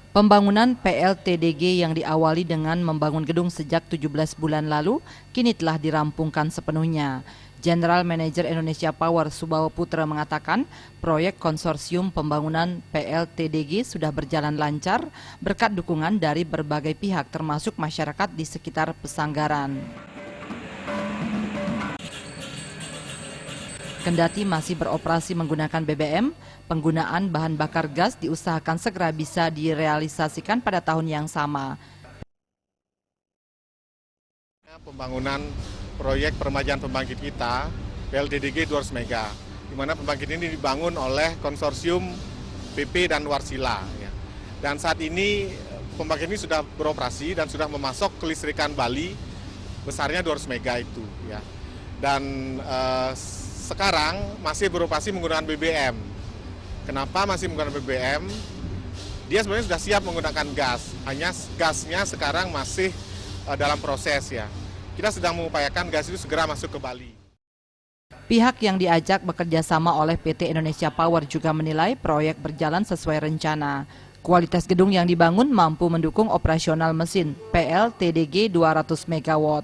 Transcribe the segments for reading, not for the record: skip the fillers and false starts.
Pembangunan PLTDG yang diawali dengan membangun gedung sejak 17 bulan lalu, kini telah dirampungkan sepenuhnya. General Manager Indonesia Power Subawa Putra mengatakan, proyek konsorsium pembangunan PLTDG sudah berjalan lancar berkat dukungan dari berbagai pihak termasuk masyarakat di sekitar Pesanggaran. Kendati masih beroperasi menggunakan BBM, penggunaan bahan bakar gas diusahakan segera bisa direalisasikan pada tahun yang sama. Pembangunan proyek permajaan pembangkit kita, PLTDG 200 Mega, di mana pembangkit ini dibangun oleh konsorsium PP dan Warsila. Ya. Dan saat ini pembangkit ini sudah beroperasi dan sudah memasok kelistrikan Bali besarnya 200 Mega itu. Ya. Dan sekarang masih beroperasi menggunakan BBM. Kenapa masih menggunakan BBM? Dia sebenarnya sudah siap menggunakan gas, hanya gasnya sekarang masih dalam proses ya. Kita sedang mengupayakan gas itu segera masuk ke Bali. Pihak yang diajak bekerja sama oleh PT Indonesia Power juga menilai proyek berjalan sesuai rencana. Kualitas gedung yang dibangun mampu mendukung operasional mesin PLTDG 200 MW.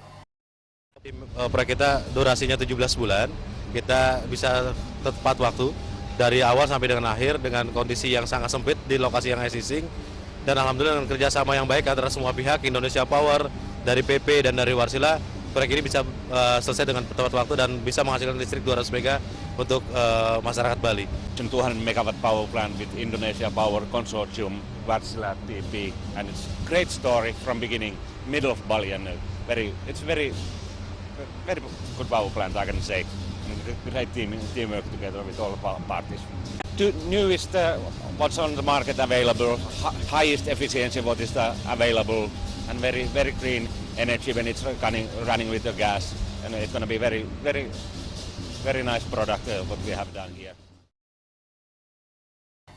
Proyek kita durasinya 17 bulan. Kita bisa tepat waktu dari awal sampai dengan akhir dengan kondisi yang sangat sempit di lokasi yang existing, dan alhamdulillah dengan kerjasama yang baik antara semua pihak, Indonesia Power, dari PP dan dari Warsila, proyek ini bisa selesai dengan tepat waktu dan bisa menghasilkan listrik 200 mega untuk masyarakat Bali. 200 megawatt power plant with Indonesia Power Consortium, Warsila, PP, and it's great story from beginning, middle of Bali, and it's very good power plant, I can say. Great teamwork together with all parties. Newest what's on the market available, highest efficiency what is available, and very green energy when it's running with the gas, and it's going to be very nice product what we have done here.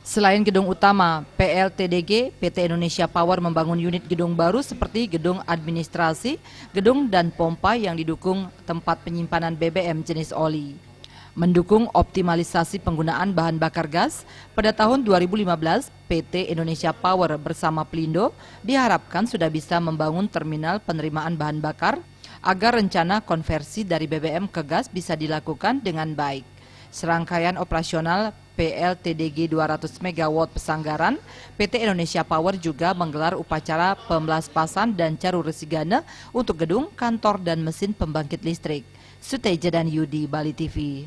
Selain gedung utama PLTDG, PT Indonesia Power membangun unit gedung baru seperti gedung administrasi, gedung dan pompa yang didukung tempat penyimpanan BBM jenis oli. Mendukung optimalisasi penggunaan bahan bakar gas, pada tahun 2015 PT Indonesia Power bersama Pelindo diharapkan sudah bisa membangun terminal penerimaan bahan bakar agar rencana konversi dari BBM ke gas bisa dilakukan dengan baik. Serangkaian operasional PLTDG 200 MW Pesanggaran, PT Indonesia Power juga menggelar upacara pemelaspasan dan caru resigana untuk gedung, kantor, dan mesin pembangkit listrik. Suteja dan Yudi, Bali TV.